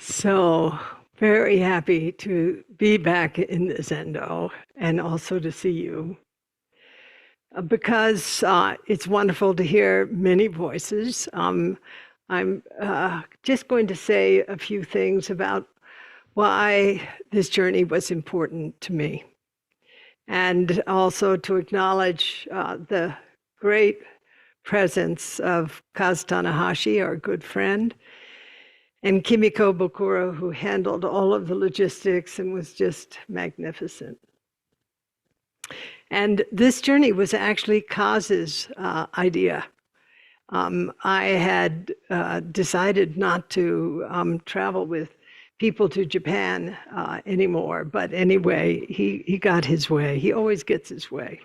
So very happy to be back in the Zendo and also to see you. Because it's wonderful to hear many voices. I'm just going to say a few things about why this journey was important to me. And also to acknowledge the great presence of Kaz Tanahashi, our good friend, and Kimiko Bokura, who handled all of the logistics and was just magnificent. And this journey was actually Kaz's idea. I had decided not to travel with people to Japan anymore, but anyway, he got his way. He always gets his way.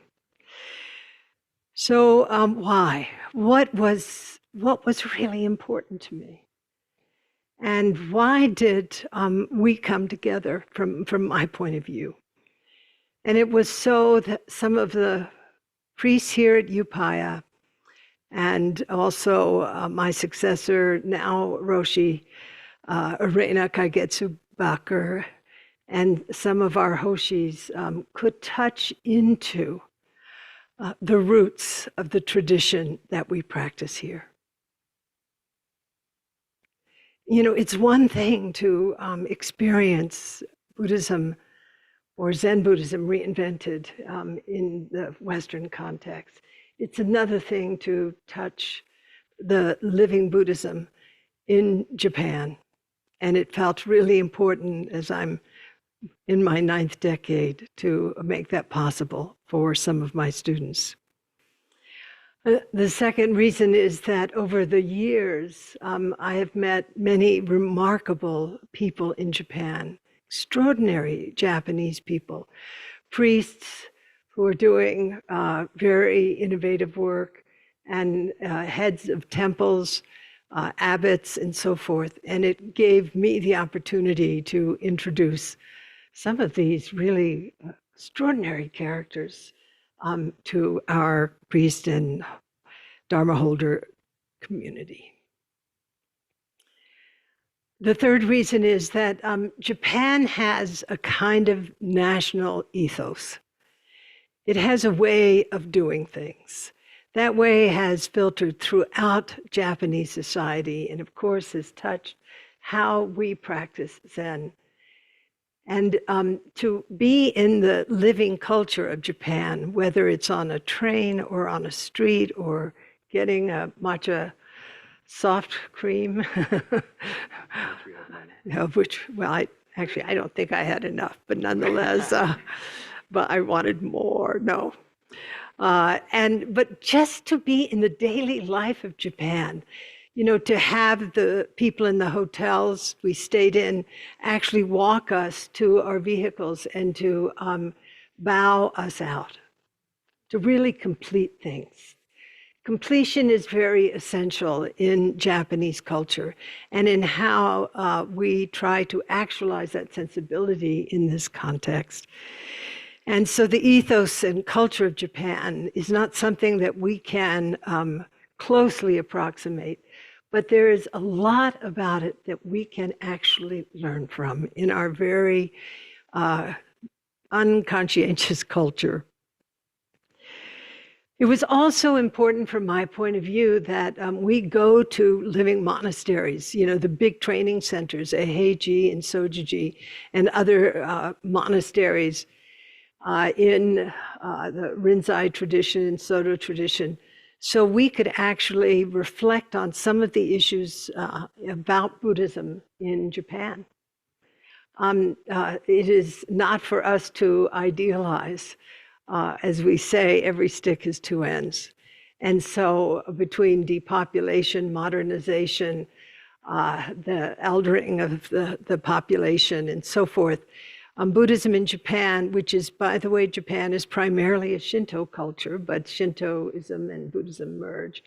So why? What was really important to me? And why did we come together from my point of view? And it was so that some of the priests here at Upaya, and also my successor now, Roshi Arena Kaigetsu Bakur, and some of our Hoshis could touch into the roots of the tradition that we practice here. You know, it's one thing to experience Buddhism or Zen Buddhism reinvented in the Western context. It's another thing to touch the living Buddhism in Japan. And it felt really important as I'm in my 9th decade to make that possible for some of my students. The second reason is that over the years, I have met many remarkable people in Japan, extraordinary Japanese people, priests who are doing very innovative work, and heads of temples, abbots, and so forth. And it gave me the opportunity to introduce some of these really extraordinary characters to our priest and Dharma holder community. The third reason is that Japan has a kind of national ethos. It has a way of doing things. That way has filtered throughout Japanese society and, of course, has touched how we practice Zen. And to be in the living culture of Japan, whether it's on a train or on a street or getting a matcha soft cream, which, well, I don't think I had enough, but nonetheless, but I wanted more, no. But just to be in the daily life of Japan, you know, to have the people in the hotels we stayed in actually walk us to our vehicles and to bow us out, to really complete things. Completion is very essential in Japanese culture and in how we try to actualize that sensibility in this context. And so the ethos and culture of Japan is not something that we can closely approximate, but there is a lot about it that we can actually learn from in our very unconscientious culture. It was also important from my point of view that we go to living monasteries, you know, the big training centers, Eiheiji and Sojiji, and other monasteries in the Rinzai tradition and Soto tradition, so we could actually reflect on some of the issues about Buddhism in Japan. It is not for us to idealize. As we say, every stick has two ends. And so between depopulation, modernization, the eldering of the population, and so forth, Buddhism in Japan, which is, by the way, Japan is primarily a Shinto culture, but Shintoism and Buddhism merge.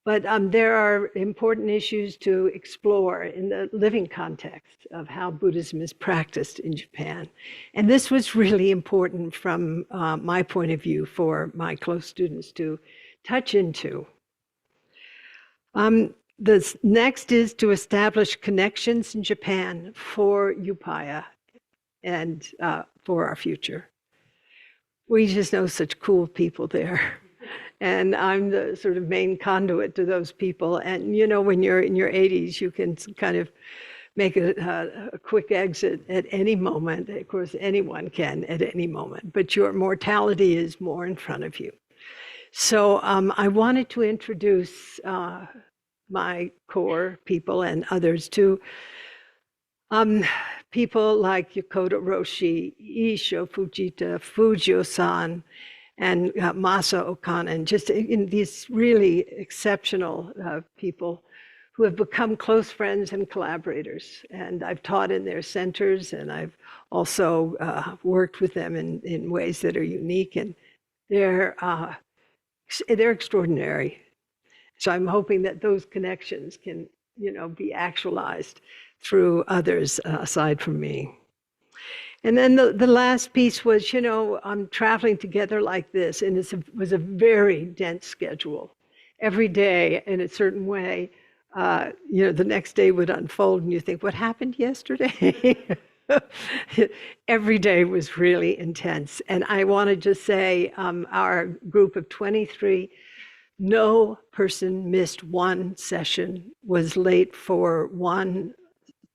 But there are important issues to explore in the living context of how Buddhism is practiced in Japan. And this was really important from my point of view for my close students to touch into. The next is to establish connections in Japan for Upaya and for our future. We just know such cool people there. And I'm the sort of main conduit to those people. And you know, when you're in your 80s, you can kind of make a quick exit at any moment. Of course, anyone can at any moment, but your mortality is more in front of you. So I wanted to introduce my core people and others to people like Yokota Roshi, Isho Fujita, Fujio-san, and Masa Okana, and just in these really exceptional people who have become close friends and collaborators. And I've taught in their centers, and I've also worked with them in ways that are unique, and they're extraordinary. So I'm hoping that those connections can, you know, be actualized through others aside from me. And then the last piece was, you know, I'm traveling together like this, and it was a very dense schedule. Every day, in a certain way, you know, the next day would unfold, and you think, what happened yesterday? Every day was really intense. And I want to just say, our group of 23, no person missed one session, was late for one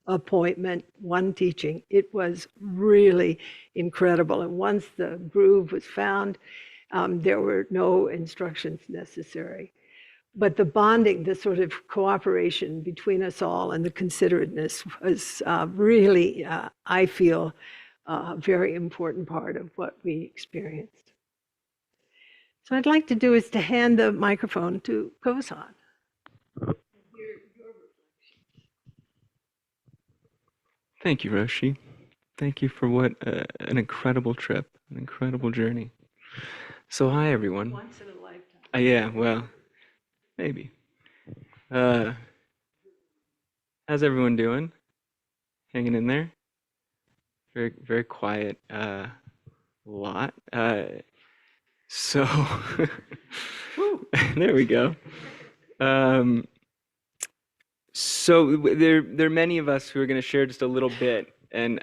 appointment, one teaching. It was really incredible. And once the groove was found, there were no instructions necessary. But the bonding, the sort of cooperation between us all and the considerateness was really, I feel, a very important part of what we experienced. So what I'd like to do is to hand the microphone to Kozan. Thank you, Roshi. Thank you for what an incredible trip, an incredible journey. So hi, everyone. Once in a lifetime. Yeah, well, maybe. How's everyone doing? Hanging in there? Very, very quiet lot. So there we go. So there are many of us who are going to share just a little bit. And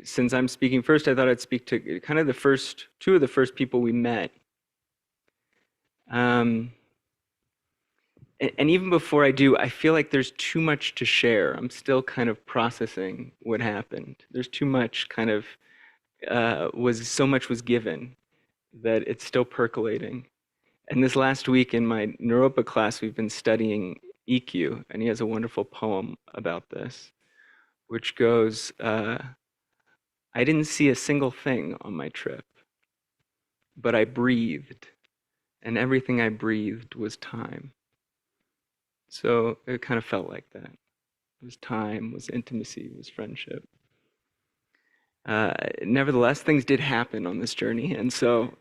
since I'm speaking first, I thought I'd speak to kind of two of the first people we met. And even before I do, I feel like there's too much to share. I'm still kind of processing what happened. There's too much kind of, so much was given that it's still percolating. And this last week in my Naropa class, we've been studying EQ, and he has a wonderful poem about this, which goes, I didn't see a single thing on my trip, but I breathed, and everything I breathed was time. So it kind of felt like that. It was time, was intimacy, was friendship. Nevertheless, things did happen on this journey, and so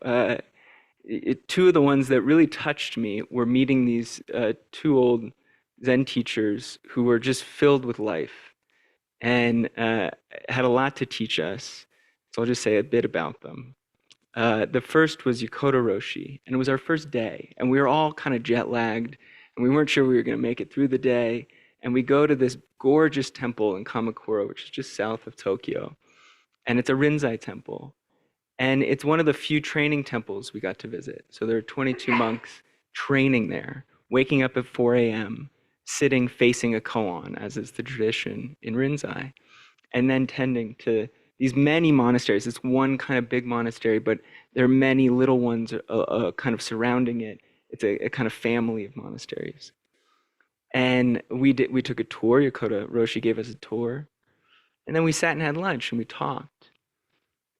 two of the ones that really touched me were meeting these two old Zen teachers who were just filled with life and had a lot to teach us. So I'll just say a bit about them. The first was Yokota Roshi, and it was our first day, and we were all kind of jet lagged, and we weren't sure we were going to make it through the day. And we go to this gorgeous temple in Kamakura, which is just south of Tokyo, and it's a Rinzai temple. And it's one of the few training temples we got to visit. So there are 22 monks training there, waking up at 4 a.m., sitting facing a koan, as is the tradition in Rinzai, and then tending to these many monasteries. It's one kind of big monastery, but there are many little ones kind of surrounding it. It's a kind of family of monasteries. And we took a tour. Yokota Roshi gave us a tour. And then we sat and had lunch and we talked.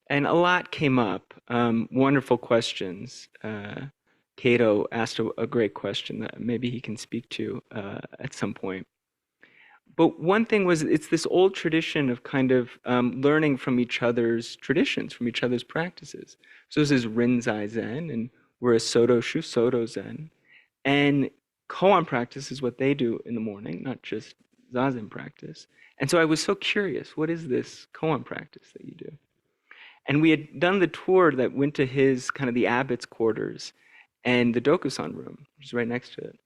And a lot came up, wonderful questions. Kodo asked a great question that maybe he can speak to at some point. But one thing was, it's this old tradition of kind of learning from each other's traditions, from each other's practices. So this is Rinzai Zen, and we're a Soto Shu Soto Zen. And koan practice is what they do in the morning, not just Zazen practice. And so I was so curious, what is this koan practice that you do? And we had done the tour that went to his kind of the abbot's quarters and the Dokusan room, which is right next to it.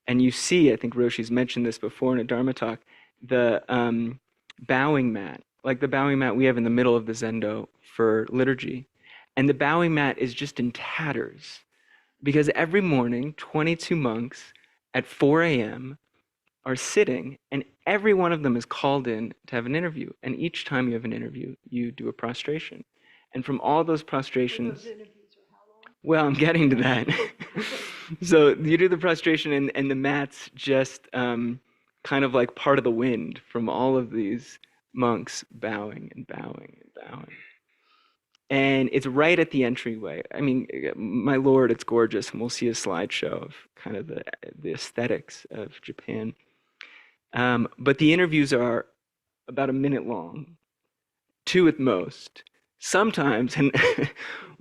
And you see, I think Roshi's mentioned this before in a Dharma talk, the bowing mat, like the bowing mat we have in the middle of the Zendo for liturgy. And the bowing mat is just in tatters because every morning, 22 monks at 4 a.m. are sitting, and every one of them is called in to have an interview. And each time you have an interview, you do a prostration. And from all those prostrations, well, I'm getting to that. So you do the prostration, and the mat's just kind of like part of the wind from all of these monks bowing and bowing and bowing. And it's right at the entryway. I mean, my lord, it's gorgeous. And we'll see a slideshow of kind of the aesthetics of Japan. But the interviews are about a minute long, 2 at most. Sometimes, and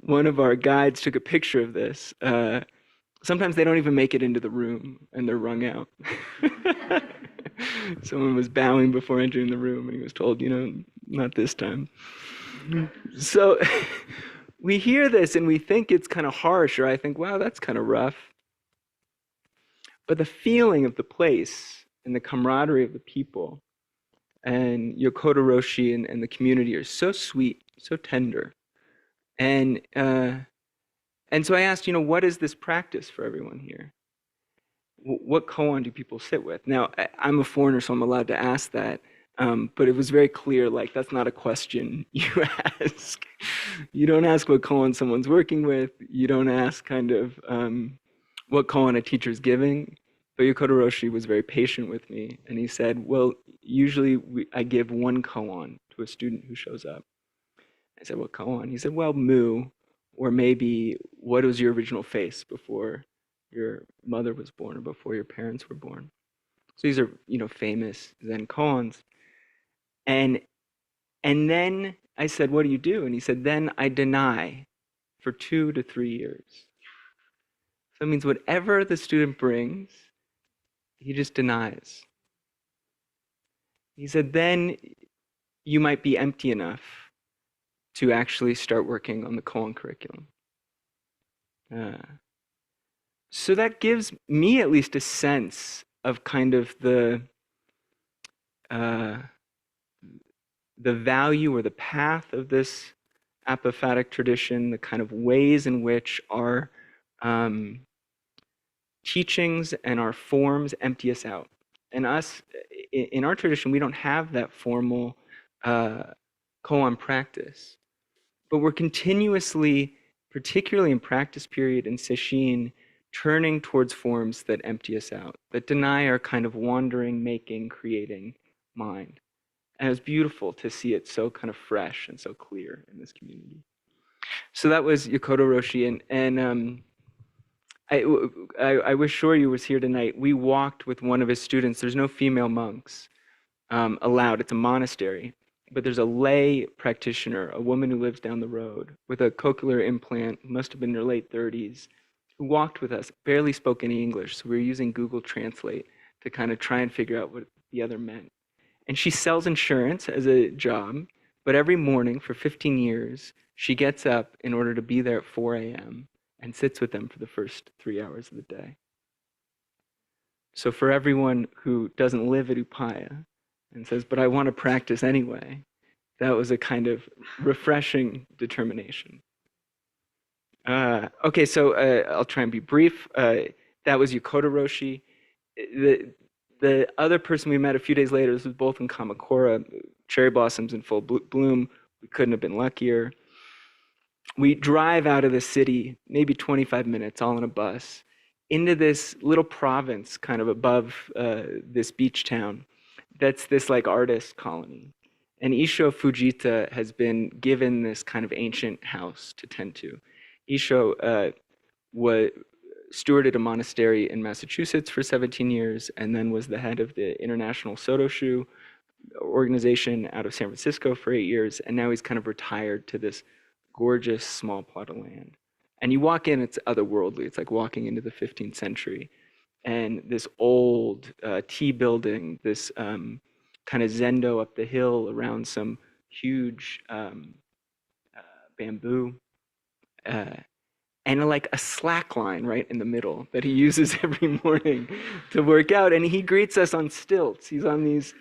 one of our guides took a picture of this, sometimes they don't even make it into the room and they're wrung out. Someone was bowing before entering the room and he was told, not this time. So we hear this and we think it's kind of harsh, or I think, wow, that's kind of rough. But the feeling of the place and the camaraderie of the people and Yokota Roshi and the community are so sweet, so tender. And so I asked, what is this practice for everyone here? What koan do people sit with? Now, I'm a foreigner, so I'm allowed to ask that. But it was very clear, like, that's not a question you ask. You don't ask what koan someone's working with. You don't ask kind of what koan a teacher's giving. But Yokota Roshi was very patient with me, and he said, well, usually I give 1 koan to a student who shows up. I said, what koan? He said, well, mu, or maybe what was your original face before your mother was born or before your parents were born. So these are, famous Zen koans. And then I said, what do you do? And he said, then I deny for 2 to 3 years. So that means whatever the student brings, he just denies. He said, then you might be empty enough to actually start working on the koan curriculum. So that gives me at least a sense of kind of the value or the path of this apophatic tradition, the kind of ways in which our teachings and our forms empty us out. And us, in our tradition, we don't have that formal koan practice. But we're continuously, particularly in practice period and sesshin, turning towards forms that empty us out, that deny our kind of wandering, making, creating mind. And it was beautiful to see it so kind of fresh and so clear in this community. So that was Yokota Roshi, and I wish Shoryu was here tonight. We walked with one of his students. There's no female monks allowed. It's a monastery. But there's a lay practitioner, a woman who lives down the road with a cochlear implant, must have been in her late 30s, who walked with us, barely spoke any English. So we were using Google Translate to kind of try and figure out what the other meant. And she sells insurance as a job, but every morning for 15 years, she gets up in order to be there at 4 a.m. and sits with them for the first 3 hours of the day. So for everyone who doesn't live at Upaya and says, but I want to practice anyway, that was a kind of refreshing determination. Okay, so I'll try and be brief. That was Yokota Roshi. The other person we met a few days later, this was both in Kamakura, cherry blossoms in full bloom. We couldn't have been luckier. We drive out of the city, maybe 25 minutes, all in a bus, into this little province kind of above this beach town that's this like artist colony. And Isho Fujita has been given this kind of ancient house to tend to. Isho stewarded a monastery in Massachusetts for 17 years and then was the head of the International Sotoshu organization out of San Francisco for 8 years. And now he's kind of retired to this gorgeous small plot of land. And you walk in, it's otherworldly. It's like walking into the 15th century. And this old tea building, this kind of zendo up the hill around some huge bamboo. and like a slack line right in the middle that he uses every morning to work out. And he greets us on stilts. He's on these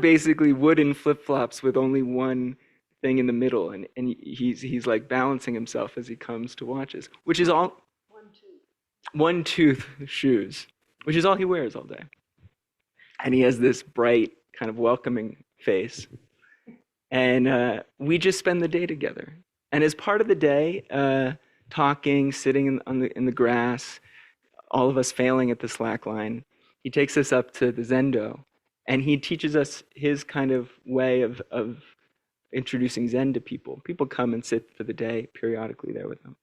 basically wooden flip-flops with only one thing in the middle, and he's like balancing himself as he comes to watch us, which is all one tooth shoes, which is all he wears all day. And he has this bright kind of welcoming face, and we just spend the day together. And as part of the day, talking, sitting in the grass, all of us failing at the slack line, he takes us up to the Zendo, and he teaches us his kind of way of introducing Zen to people. People come and sit for the day periodically there with him.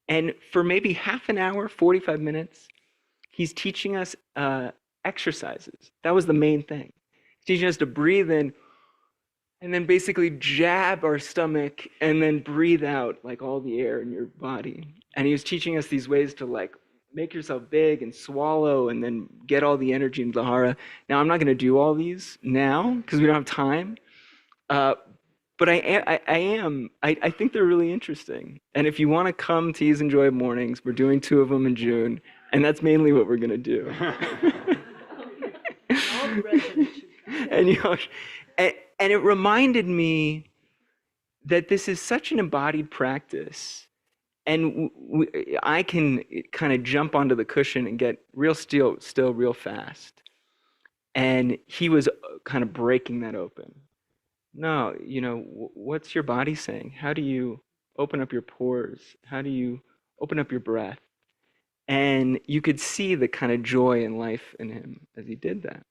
And for maybe half an hour, 45 minutes, he's teaching us exercises. That was the main thing. He's teaching us to breathe in and then basically jab our stomach and then breathe out like all the air in your body. And he was teaching us these ways to like make yourself big and swallow and then get all the energy into the hara. Now, I'm not going to do all these now because we don't have time. But I think they're really interesting. And if you want to come to Ease and Joy Mornings, we're doing 2 of them in June, and that's mainly what we're going to do. And it reminded me that this is such an embodied practice, and I can kind of jump onto the cushion and get real still real fast. And he was kind of breaking that open. No, what's your body saying? How do you open up your pores? How do you open up your breath? And you could see the kind of joy and life in him as he did that.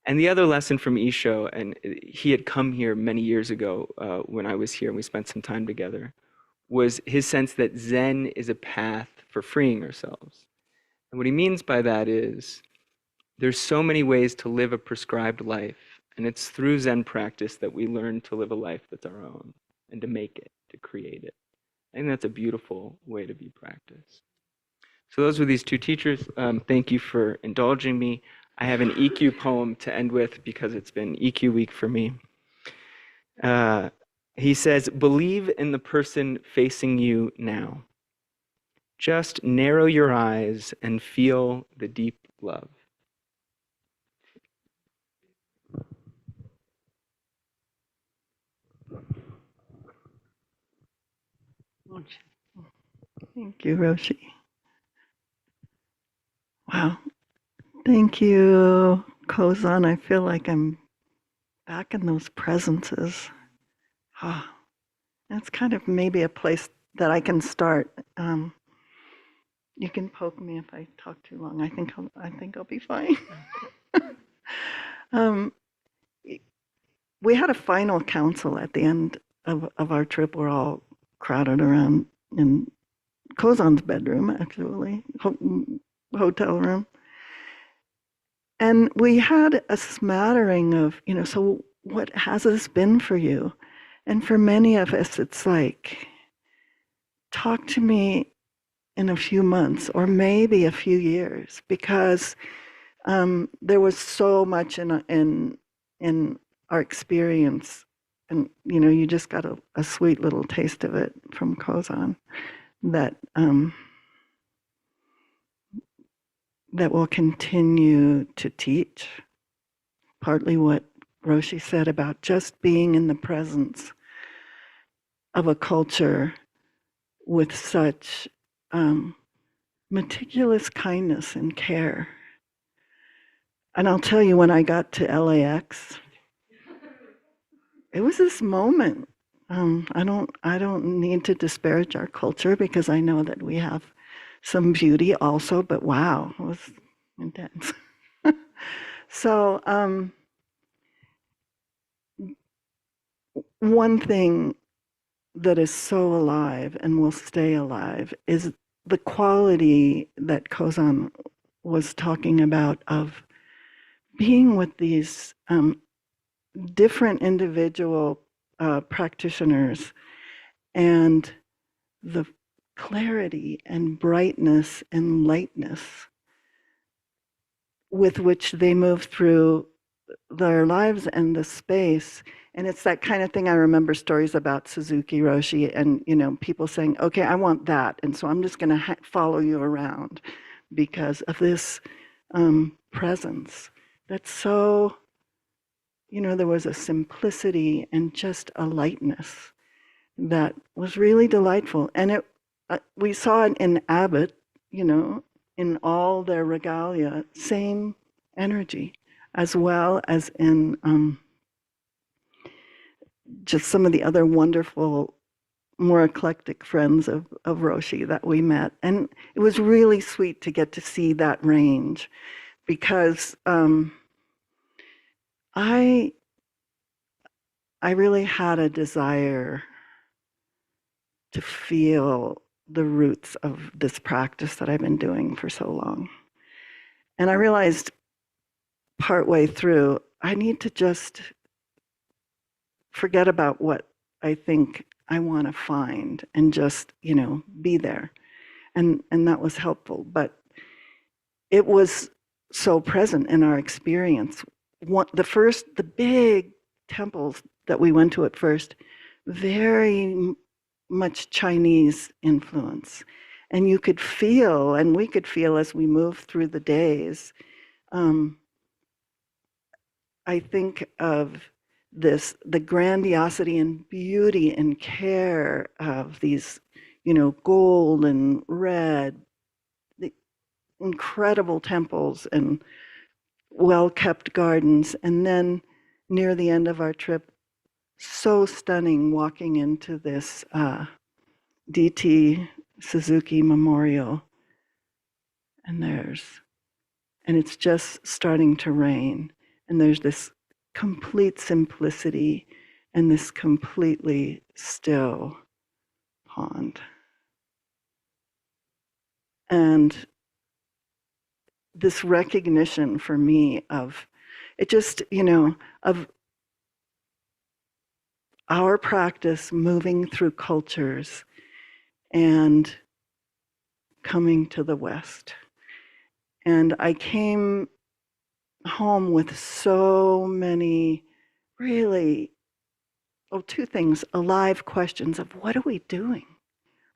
And the other lesson from Isho, and he had come here many years ago when I was here and we spent some time together, was his sense that Zen is a path for freeing ourselves. And what he means by that is there's so many ways to live a prescribed life. And it's through Zen practice that we learn to live a life that's our own and to make it, to create it. I think that's a beautiful way to be practiced. So those were these 2 teachers. Thank you for indulging me. I have an EQ poem to end with because it's been EQ week for me. He says, believe in the person facing you now. Just narrow your eyes and feel the deep love. Thank you, Roshi. Wow. Thank you, Kozan. I feel like I'm back in those presences. That's kind of maybe a place that I can start. You can poke me if I talk too long. I think I'll be fine. We had a final council at the end of our trip. We're all crowded around in Kozan's bedroom, actually, hotel room. And we had a smattering of, so what has this been for you? And for many of us, it's like, talk to me in a few months or maybe a few years, because there was so much in our experience. And, you just got a sweet little taste of it from Kozan that will continue to teach. Partly what Roshi said about just being in the presence of a culture with such meticulous kindness and care. And I'll tell you, when I got to LAX, it was this moment. I don't need to disparage our culture because I know that we have some beauty also, but wow, it was intense. So one thing that is so alive and will stay alive is the quality that Kozan was talking about of being with these different individual practitioners, and the clarity and brightness and lightness with which they move through their lives and the space. And it's that kind of thing. I remember stories about Suzuki Roshi and, people saying, okay, I want that. And so I'm just going to follow you around because of this presence. That's so, there was a simplicity and just a lightness that was really delightful. And we saw it in Abbott, in all their regalia, same energy, as well as in just some of the other wonderful, more eclectic friends of Roshi that we met. And it was really sweet to get to see that range because I really had a desire to feel the roots of this practice that I've been doing for so long. And I realized partway through, I need to just forget about what I think I want to find and just, be there. And that was helpful. But it was so present in our experience. The big temples that we went to at first, very much Chinese influence. And you could feel, and we could feel as we moved through the days, I think of the grandiosity and beauty and care of these, gold and red, the incredible temples and well-kept gardens. And then near the end of our trip, so stunning walking into this DT Suzuki Memorial. And it's just starting to rain. And there's this complete simplicity and this completely still pond. And this recognition for me of it just, of our practice moving through cultures and coming to the West. And I came home with so many really, two things, alive questions of what are we doing?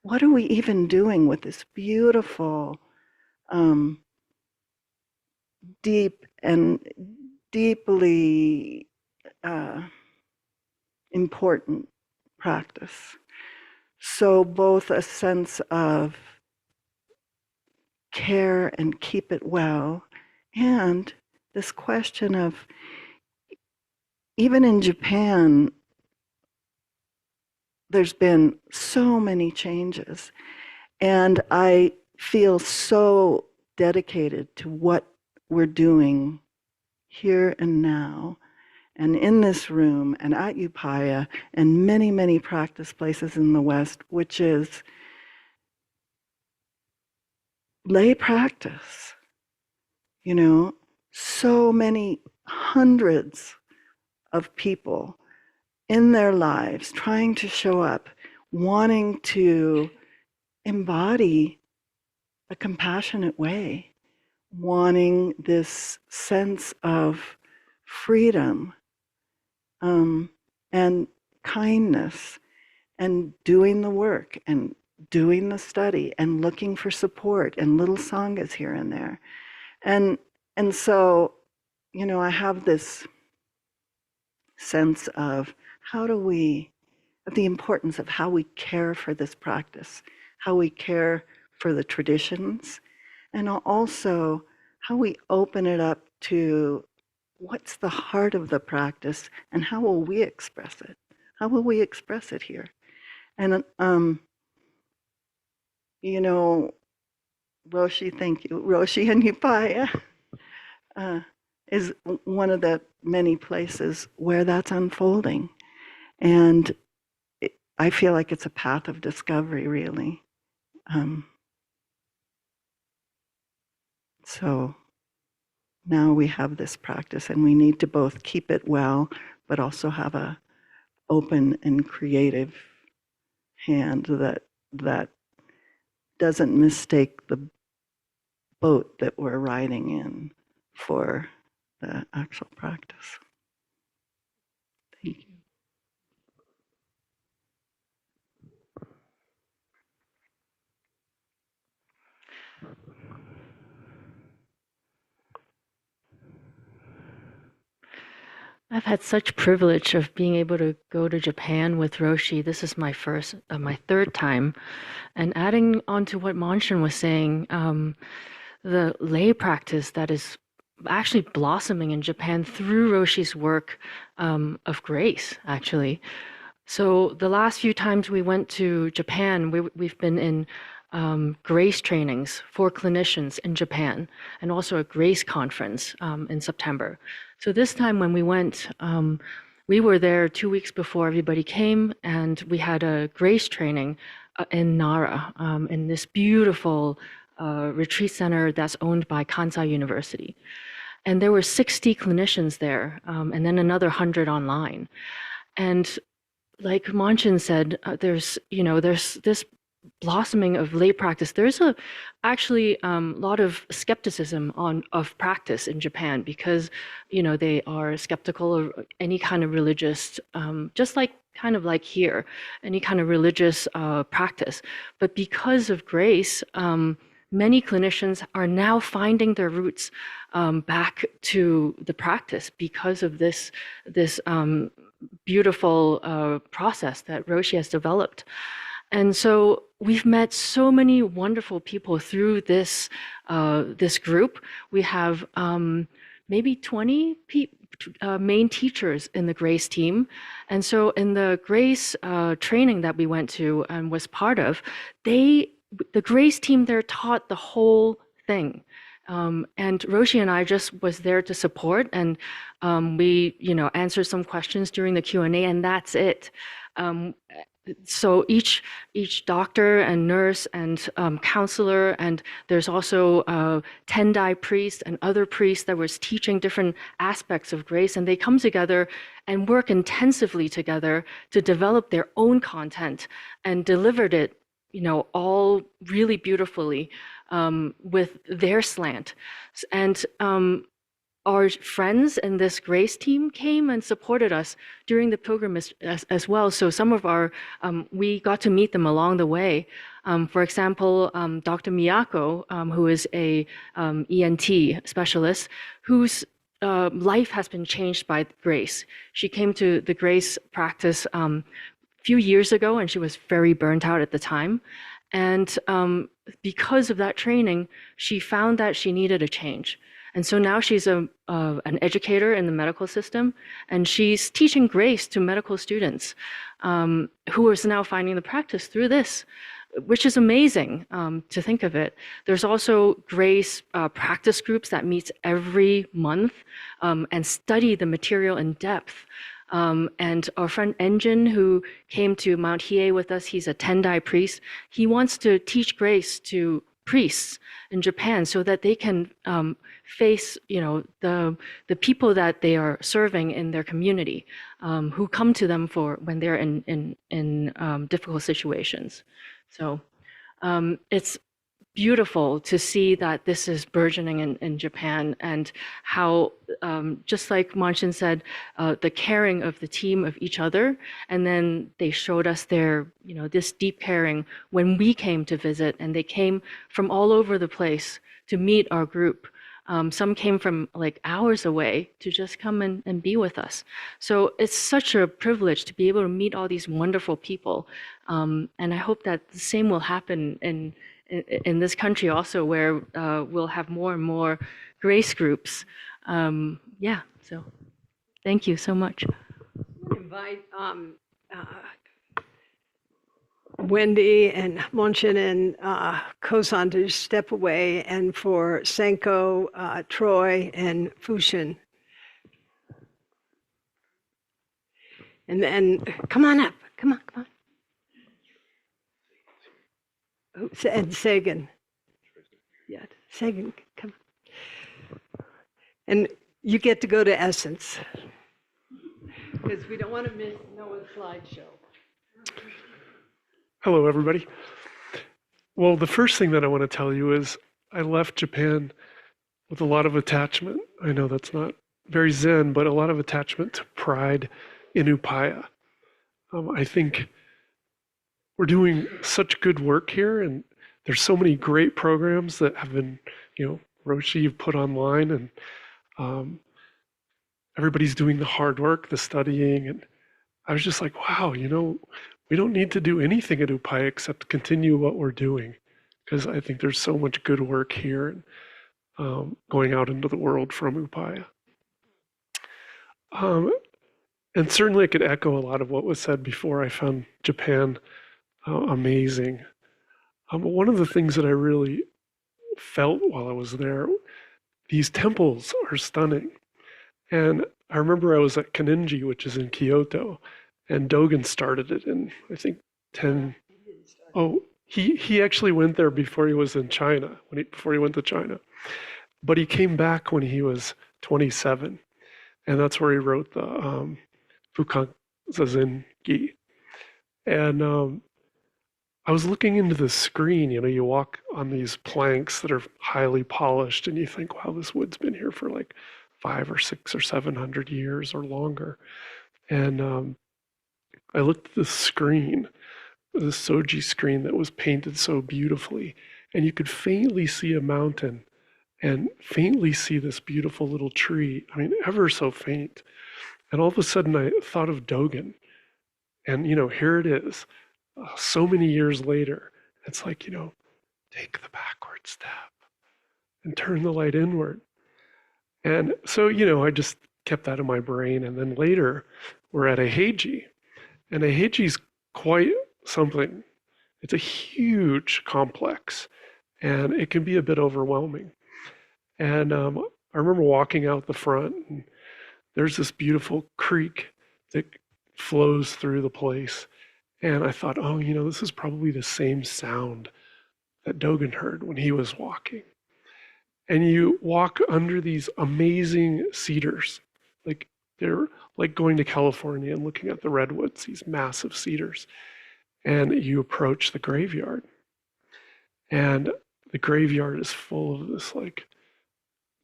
What are we even doing with this beautiful, deep and deeply important practice? So both a sense of care and keep it well, and this question of, even in Japan, there's been so many changes. And I feel so dedicated to what we're doing here and now, and in this room, and at Upaya, and many, many practice places in the West, which is lay practice. So many hundreds of people in their lives trying to show up, wanting to embody a compassionate way, wanting this sense of freedom and kindness, and doing the work and doing the study and looking for support and little sanghas here and there. And so, I have this sense of the importance of how we care for this practice, how we care for the traditions, and also how we open it up to what's the heart of the practice and how will we express it? How will we express it here? And, Roshi, thank you. Roshi and Upaya is one of the many places where that's unfolding. And I feel like it's a path of discovery, really. So now we have this practice, and we need to both keep it well, but also have a open and creative hand that doesn't mistake the boat that we're riding in for the actual practice. I've had such privilege of being able to go to Japan with Roshi. This is my third time. And adding on to what Monshin was saying, the lay practice that is actually blossoming in Japan through Roshi's work of grace, actually. So the last few times we went to Japan, we've been in grace trainings for clinicians in Japan, and also a grace conference in September. So this time when we went, we were there 2 weeks before everybody came, and we had a grace training in Nara, in this beautiful retreat center that's owned by Kansai University. And there were 60 clinicians there, and then another 100 online. And like Monshin said, there's this blossoming of lay practice. There's actually lot of skepticism of practice in Japan, because they are skeptical of any kind of religious, just like kind of like here, any kind of religious practice. But because of grace, many clinicians are now finding their roots back to the practice because of this beautiful process that Roshi has developed. And so we've met so many wonderful people through this group. We have maybe 20 main teachers in the Grace team. And so in the Grace training that we went to and was part of, the Grace team there taught the whole thing. And Roshi and I just was there to support, and we answered some questions during the Q&A, and that's it. So each doctor and nurse and counselor, and there's also Tendai priest and other priests that was teaching different aspects of grace, and they come together and work intensively together to develop their own content and delivered it all really beautifully with their slant. And our friends in this Grace team came and supported us during the pilgrimage as well. So some of we got to meet them along the way. For example, Dr. Miyako, who is a ENT specialist, whose life has been changed by Grace. She came to the Grace practice few years ago, and she was very burnt out at the time. And because of that training, she found that she needed a change. And so now she's an educator in the medical system, and she's teaching grace to medical students who are now finding the practice through this, which is amazing to think of it. There's also grace practice groups that meets every month and study the material in depth. And our friend Engin, who came to Mount Hiei with us, he's a Tendai priest. He wants to teach grace to priests in Japan so that they can face, the people that they are serving in their community, who come to them for when they're in difficult situations. So it's beautiful to see that this is burgeoning in Japan, and how, just like Monshin said, the caring of the team of each other, and then they showed us their, this deep caring when we came to visit, and they came from all over the place to meet our group. Some came from like hours away to just come and be with us. So it's such a privilege to be able to meet all these wonderful people. And I hope that the same will happen in this country also, where we'll have more and more grace groups. So thank you so much. I invite Wendy and Monshin and Kozan to step away, and for Senko, Troy, and Fushin. And then come on up. Come on. Oh, and Sagan. Yeah, Sagan, come on. And you get to go to Essence, because we don't want to miss Noah's slideshow. Hello, everybody. Well, the first thing that I want to tell you is I left Japan with a lot of attachment. I know that's not very Zen, but a lot of attachment to pride in upaya. I think we're doing such good work here, and there's so many great programs that have been, Roshi, you've put online, and everybody's doing the hard work, the studying, and I was just like, wow, we don't need to do anything at Upaya except continue what we're doing, because I think there's so much good work here and going out into the world from Upaya. And certainly I could echo a lot of what was said before. I found Japan amazing. One of the things that I really felt while I was there, these temples are stunning. And I remember I was at Kaninji, which is in Kyoto, and Dogen started it in, I think, 10. Oh, he actually went there before he was in China, before he went to China. But he came back when he was 27. And that's where he wrote the Fukan Zazen Gi. And I was looking into the screen, you walk on these planks that are highly polished and you think, wow, this wood's been here for like 500 or 600 or 700 years or longer. And I looked at the screen, the Soji screen that was painted so beautifully, and you could faintly see a mountain and faintly see this beautiful little tree. I mean, ever so faint. And all of a sudden I thought of Dogen. And, here it is, so many years later. It's like, take the backward step and turn the light inward. And so, I just kept that in my brain. And then later, we're at a Heiji. And a Heiji's quite something. It's a huge complex. And it can be a bit overwhelming. And I remember walking out the front, and there's this beautiful creek that flows through the place. And I thought, oh, this is probably the same sound that Dogen heard when he was walking. And you walk under these amazing cedars. Like they're like going to California and looking at the redwoods, these massive cedars. And you approach the graveyard. And the graveyard is full of this like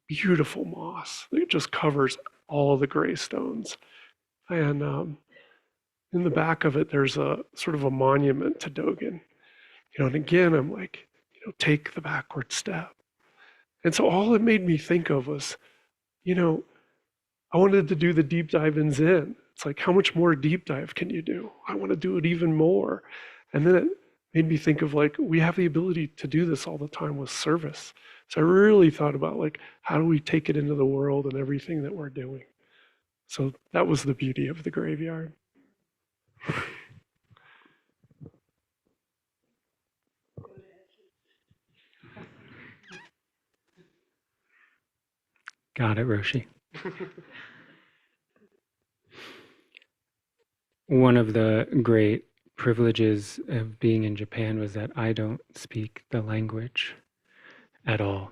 beautiful moss. It just covers all of the gravestones. And in the back of it, there's a sort of a monument to Dogen. And again, I'm like, take the backward step. And so all it made me think of was, I wanted to do the deep dive in Zen. It's like, how much more deep dive can you do? I want to do it even more. And then it made me think of like, we have the ability to do this all the time with service. So I really thought about like, how do we take it into the world and everything that we're doing? So that was the beauty of the graveyard. Got it, Roshi. One of the great privileges of being in Japan was that I don't speak the language at all.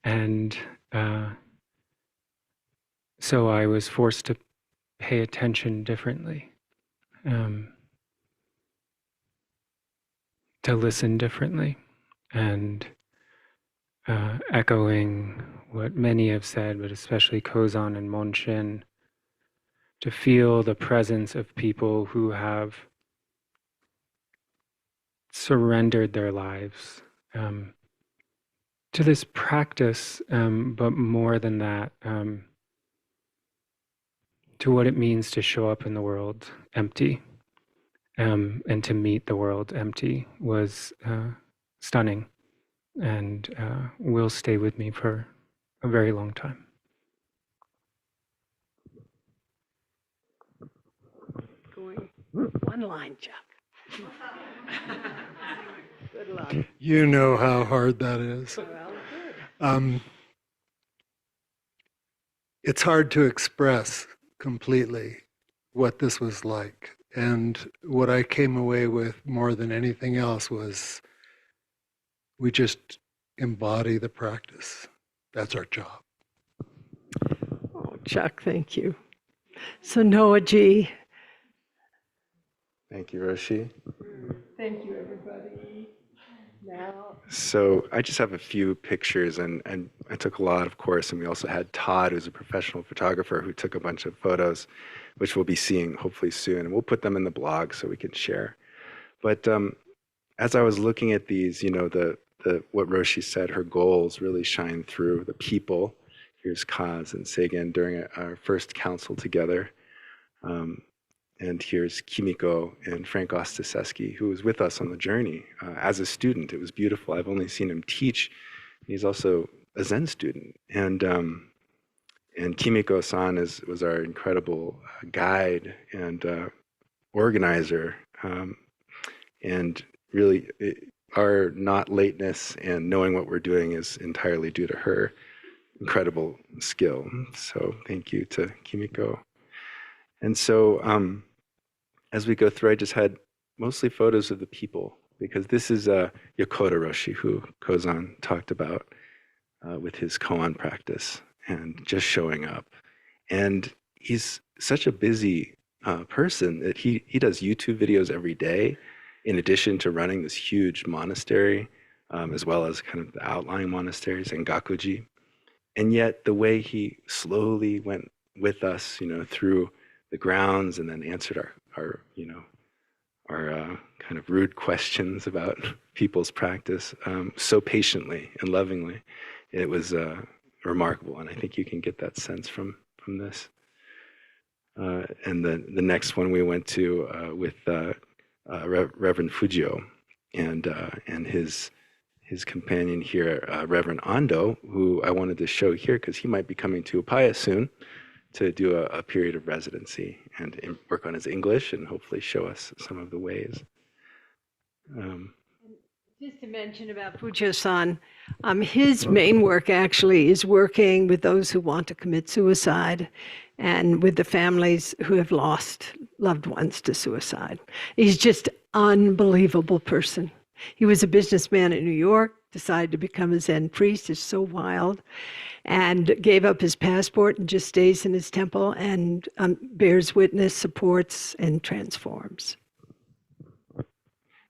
And so I was forced to pay attention differently, to listen differently, and echoing what many have said, but especially Kozan and Monshin, to feel the presence of people who have surrendered their lives to this practice, but more than that, to what it means to show up in the world empty, and to meet the world empty was stunning, and will stay with me for a very long time. Going one line, Chuck. Good luck. You know how hard that is. Well, good. It's hard to express completely what this was like. And what I came away with more than anything else was we just embody the practice. That's our job. Oh, Chuck, thank you. So Noah G. Thank you, Roshi. Thank you, everybody. Now, So I just have a few pictures, and I took a lot, of course, and we also had Todd, who's a professional photographer, who took a bunch of photos, which we'll be seeing hopefully soon, and we'll put them in the blog so we can share. But as I was looking at these, the what Roshi said, her goals really shine through. The people, here's Kaz and Seigen during our first council together. And here's Kimiko and Frank Ostaseski, who was with us on the journey as a student. It was beautiful. I've only seen him teach. He's also a Zen student. And Kimiko-san was our incredible guide and organizer. And really, our not lateness and knowing what we're doing is entirely due to her incredible skill. So thank you to Kimiko. And so as we go through, I just had mostly photos of the people, because this is Yokota Roshi, who Kozan talked about with his koan practice and just showing up. And he's such a busy person that he does YouTube videos every day, in addition to running this huge monastery, as well as kind of the outlying monasteries and gakuji. And yet the way he slowly went with us, through the grounds and then answered our kind of rude questions about people's practice so patiently and lovingly, it was remarkable. And I think you can get that sense from this. And the next one we went to with Reverend Fujio and his companion here, Reverend Ando, who I wanted to show here because he might be coming to Upaya soon to do a period of residency and work on his English and hopefully show us some of the ways. Just to mention about Fujio-san, his main work actually is working with those who want to commit suicide and with the families who have lost loved ones to suicide. He's just an unbelievable person. He was a businessman in New York, decided to become a Zen priest. It's so wild, and gave up his passport and just stays in his temple and bears witness, supports, and transforms.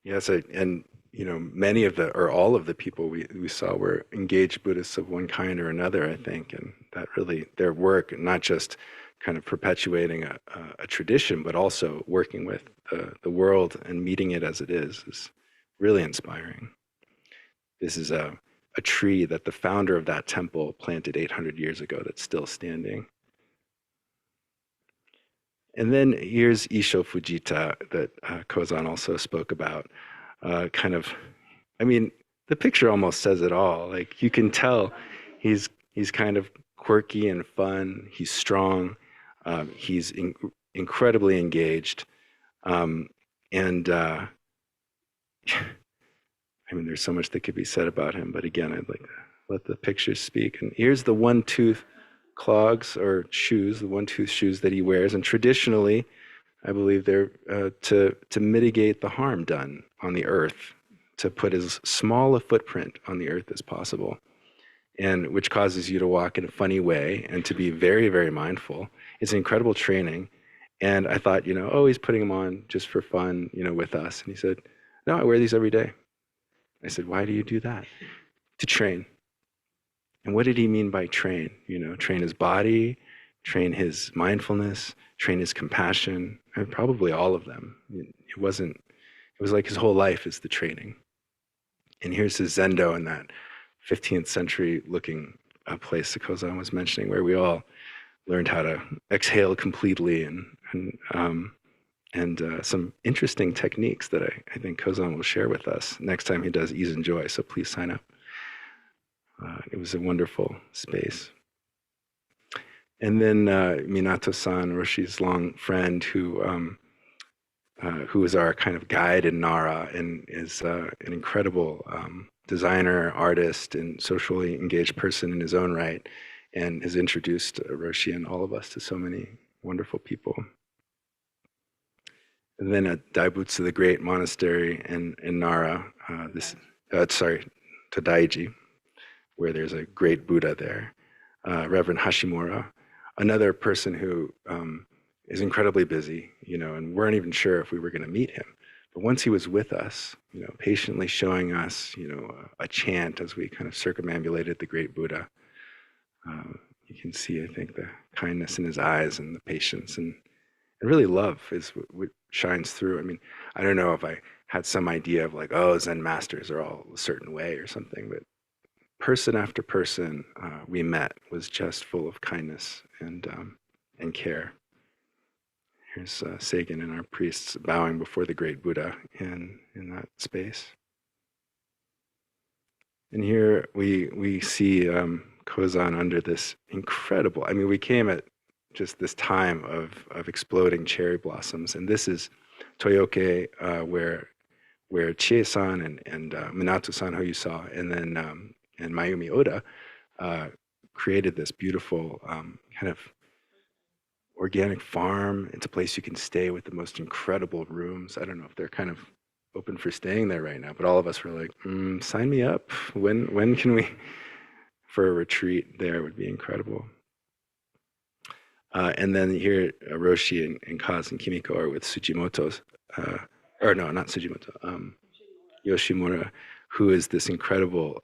Yes, and many of or all of the people we saw were engaged Buddhists of one kind or another, I think, and that really their work, not just kind of perpetuating a tradition, but also working with the world and meeting it as it is really inspiring. This is a tree that the founder of that temple planted 800 years ago that's still standing. And then here's Isho Fujita that Kozan also spoke about. The picture almost says it all. Like, you can tell he's kind of quirky and fun. He's strong. He's incredibly engaged. There's so much that could be said about him, but again, I'd like to let the pictures speak. And here's the one-tooth clogs or shoes, the one-tooth shoes that he wears. And traditionally, I believe they're to mitigate the harm done on the earth, to put as small a footprint on the earth as possible, and which causes you to walk in a funny way and to be very, very mindful. It's incredible training. And I thought, he's putting them on just for fun, with us. And he said, no, I wear these every day. I said, why do you do that? To train. And what did he mean by train? Train his body, train his mindfulness, train his compassion, and probably all of them. It was like his whole life is the training. And here's his zendo in that 15th century looking place that Kozan was mentioning, where we all learned how to exhale completely and some interesting techniques that I think Kozan will share with us next time he does Ease and Joy, so please sign up. It was a wonderful space. And then Minato-san, Roshi's long friend, who is our kind of guide in Nara and is an incredible designer, artist, and socially engaged person in his own right, and has introduced Roshi and all of us to so many wonderful people. And then at Daibutsu, the great monastery in Nara, Todaiji, where there's a great Buddha there, Reverend Hashimura, another person who is incredibly busy, and weren't even sure if we were going to meet him. But once he was with us, patiently showing us, a chant as we kind of circumambulated the great Buddha, you can see, I think, the kindness in his eyes and the patience and really love is what shines through. I don't know if I had some idea of Zen masters are all a certain way or something, but person after person we met was just full of kindness and care. Here's Sagan and our priests bowing before the great Buddha in that space. And here we see Kozan under this incredible, I mean, we came at just this time of exploding cherry blossoms. And this is Toyoke, where Chie-san and Minato-san, who you saw, and then and Mayumi Oda created this beautiful kind of organic farm. It's a place you can stay with the most incredible rooms. I don't know if they're kind of open for staying there right now, but all of us were like, sign me up. When can we, for a retreat there would be incredible. And then here, Roshi and Kaz and Kimiko are with Tsujimoto's, or no, not Tsujimoto, Yoshimura, who is this incredible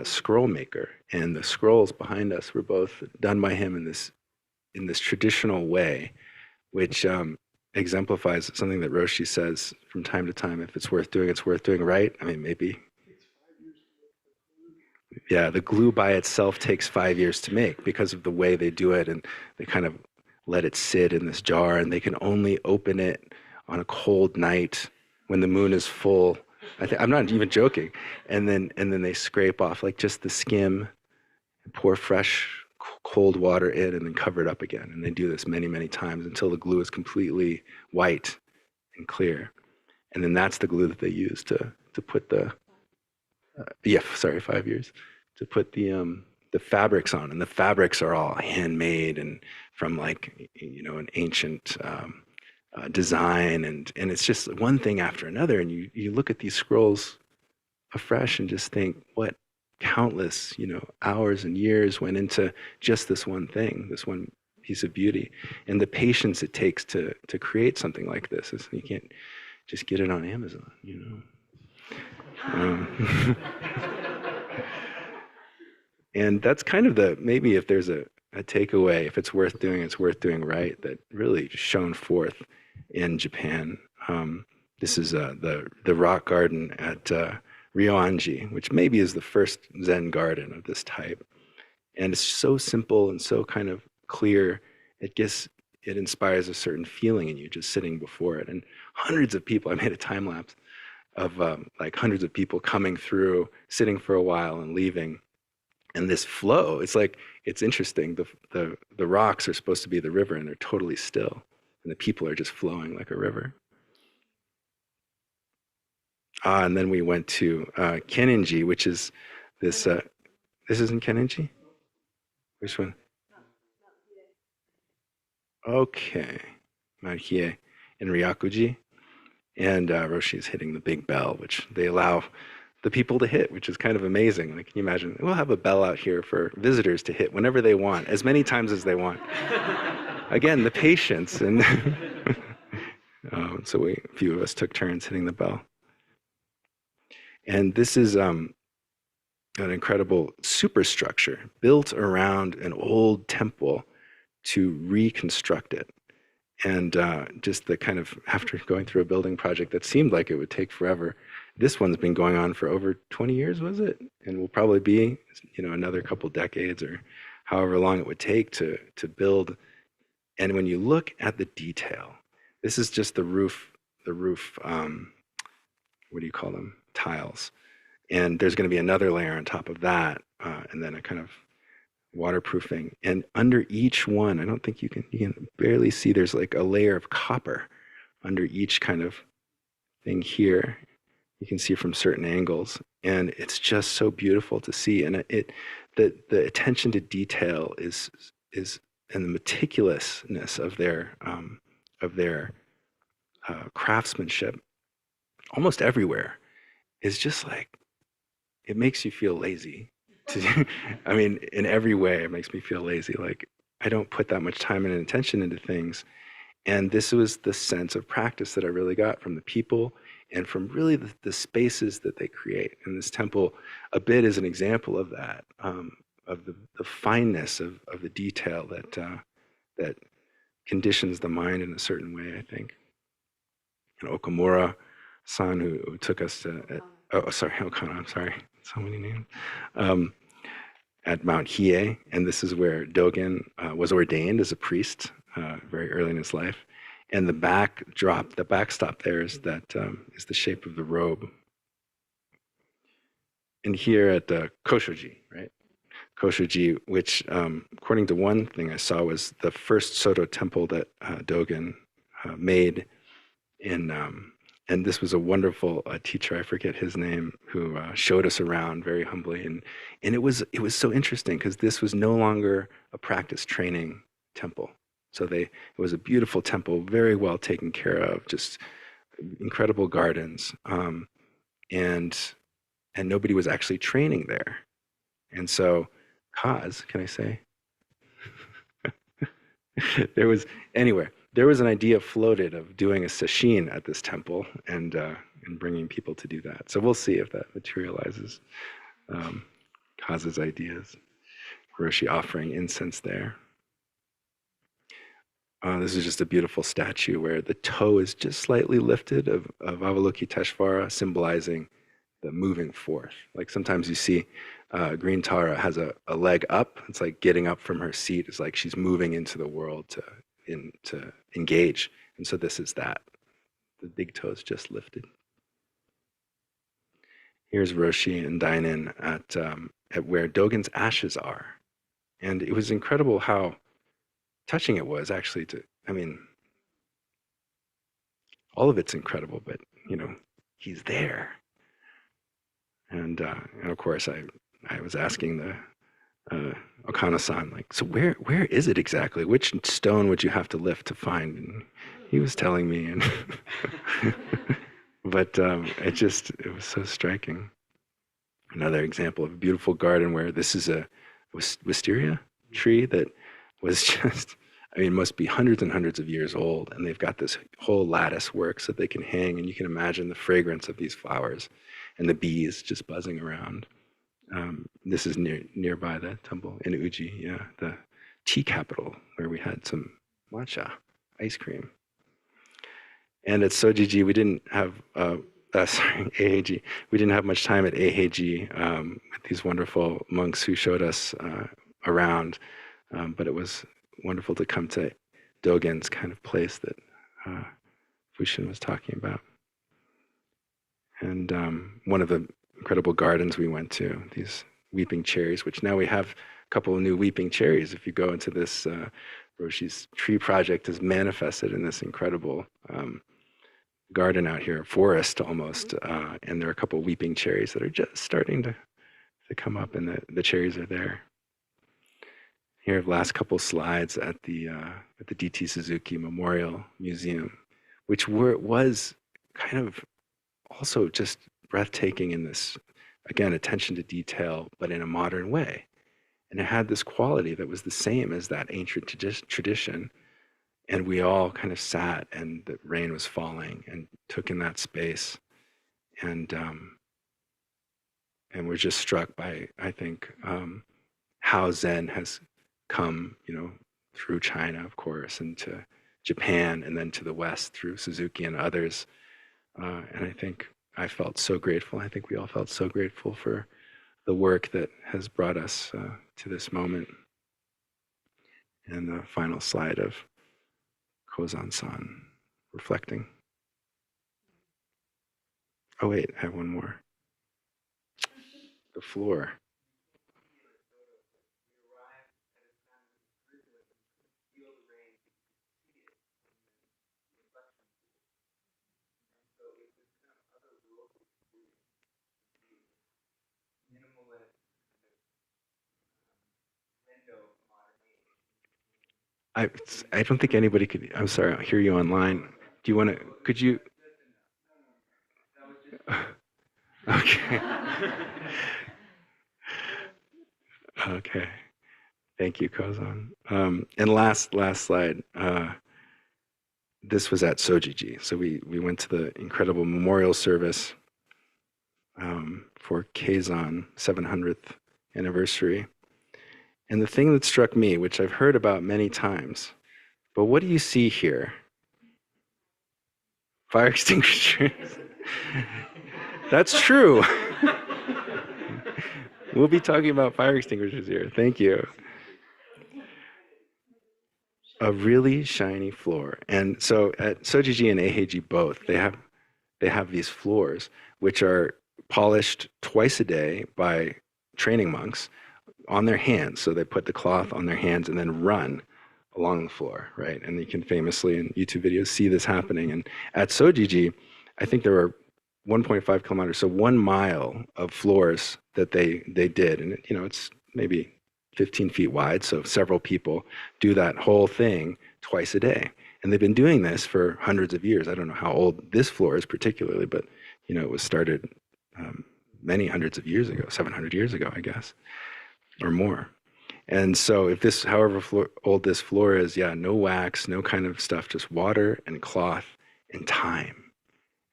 scroll maker. And the scrolls behind us were both done by him in this traditional way, which exemplifies something that Roshi says from time to time: if it's worth doing right. I mean, maybe. Yeah, the glue by itself takes 5 years to make because of the way they do it, and they kind of let it sit in this jar, and they can only open it on a cold night when the moon is full. I'm not even joking. And then they scrape off like just the skim, and pour fresh cold water in, and then cover it up again. And they do this many, many times until the glue is completely white and clear. And then that's the glue that they use to put the 5 years, to put the fabrics on. And the fabrics are all handmade and from like, an ancient design. And it's just one thing after another. And you look at these scrolls afresh and just think what countless, hours and years went into just this one thing, this one piece of beauty. And the patience it takes to create something like this is, you can't just get it on Amazon, And that's kind of maybe if there's a takeaway, if it's worth doing right, that really shone forth in Japan. This is the rock garden at Ryoanji, which maybe is the first Zen garden of this type. And it's so simple and so kind of clear. It inspires a certain feeling in you just sitting before it. And hundreds of people, I made a time lapse of like hundreds of people coming through, sitting for a while and leaving. And this flow, it's interesting. The rocks are supposed to be the river, and they're totally still. And the people are just flowing like a river. And then we went to Kenninji, which is this isn't Kenninji? Which one? Okay. Marhie in Ryakuji. And Roshi is hitting the big bell, which they allow the people to hit, which is kind of amazing. Like, can you imagine? We'll have a bell out here for visitors to hit whenever they want, as many times as they want. Again, the patience. And so a few of us took turns hitting the bell. And this is an incredible superstructure built around an old temple to reconstruct it. And just the kind of, after going through a building project that seemed like it would take forever, this one's been going on for over 20 years, was it? And will probably be, another couple decades or however long it would take to build. And when you look at the detail, this is just the roof, what do you call them? Tiles. And there's going to be another layer on top of that, and then a kind of waterproofing. And under each one, I don't think you can barely see, there's like a layer of copper under each kind of thing here. You can see from certain angles, and it's just so beautiful to see. And the attention to detail is and the meticulousness of their craftsmanship, almost everywhere, is just like, it makes you feel lazy. I mean, in every way, it makes me feel lazy. Like, I don't put that much time and attention into things. And this was the sense of practice that I really got from the people and from really the spaces that they create. And this temple a bit is an example of that, of the fineness of the detail that conditions the mind in a certain way, I think. And Okamura-san, who took us to, Okana, I'm sorry. So many names. At Mount Hiei, and this is where Dogen was ordained as a priest very early in his life. And the backstop there is is the shape of the robe. And here at Koshoji, right? Koshoji, which according to one thing I saw was the first Soto temple that Dogen made in, and this was a wonderful teacher, I forget his name, who showed us around very humbly. And it was so interesting because this was no longer a practice training temple. So it was a beautiful temple, very well taken care of, just incredible gardens. And nobody was actually training there. And so Kaz, can I say? There was an idea floated of doing a sesshin at this temple and bringing people to do that. So we'll see if that materializes. Kaz's ideas. Roshi offering incense there. This is just a beautiful statue where the toe is just slightly lifted of Avalokiteshvara, symbolizing the moving forth. Like sometimes you see Green Tara has a leg up. It's like getting up from her seat. It's like she's moving into the world to engage. And so this is that. The big toe is just lifted. Here's Roshi and Dainin at where Dogen's ashes are. And it was incredible how touching it was actually all of it's incredible, but he's there. And of course I was asking the Okano-san, like, so where is it exactly? Which stone would you have to lift to find? And he was telling me, and but it was so striking. Another example of a beautiful garden where this is a wisteria tree that was just, must be hundreds and hundreds of years old, and they've got this whole lattice work so they can hang, and you can imagine the fragrance of these flowers and the bees just buzzing around. This is nearby the temple in Uji, the tea capital, where we had some matcha ice cream. And at Sojiji, we didn't have Eiheiji. We didn't have much time at Eiheiji with these wonderful monks who showed us around, but it was wonderful to come to Dogen's kind of place that Fushin was talking about. And one of the incredible gardens we went to, these weeping cherries, which now we have a couple of new weeping cherries. If you go into this, Roshi's tree project is manifested in this incredible garden out here, forest almost, and there are a couple of weeping cherries that are just starting to come up, and the cherries are there. Here, the last couple slides at the D.T. Suzuki Memorial Museum, which was kind of also just breathtaking in this, again, attention to detail, but in a modern way. And it had this quality that was the same as that ancient tradition. And we all kind of sat, and the rain was falling, and took in that space. And we're just struck by, I think, how Zen has come, through China, of course, and to Japan, and then to the West through Suzuki and others. And I think I felt so grateful. I think we all felt so grateful for the work that has brought us to this moment. And the final slide of Kozan-san reflecting. Oh wait, I have one more. The floor. I don't think anybody could. I'm sorry, I'll hear you online. Do you want to? Could you? Okay. Okay. Thank you, Kozan. And last slide. This was at Sojiji. So we went to the incredible memorial service for Kozan 700th anniversary. And the thing that struck me, which I've heard about many times, but what do you see here? Fire extinguishers. That's true. We'll be talking about fire extinguishers here. Thank you. A really shiny floor. And so at Sojiji and Eiheiji both, they have these floors which are polished twice a day by training monks on their hands. So they put the cloth on their hands and then run along the floor, right? And you can famously in YouTube videos see this happening. And at Sojiji, I think there were 1.5 kilometers, so 1 mile of floors that they did. And it's maybe 15 feet wide, so several people do that whole thing twice a day. And they've been doing this for hundreds of years. I don't know how old this floor is particularly, but it was started many hundreds of years ago, 700 years ago, I guess, or more. And so if this, however old this floor is, no wax, no kind of stuff, just water and cloth and time.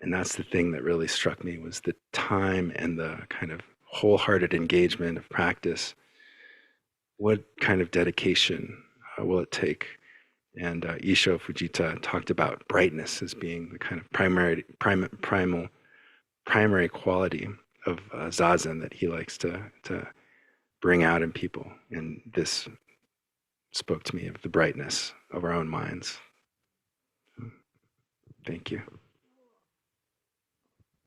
And that's the thing that really struck me, was the time and the kind of wholehearted engagement of practice. What kind of dedication will it take? And Isho Fujita talked about brightness as being the kind of primary quality of zazen that he likes to bring out in people. And this spoke to me of the brightness of our own minds. Thank you.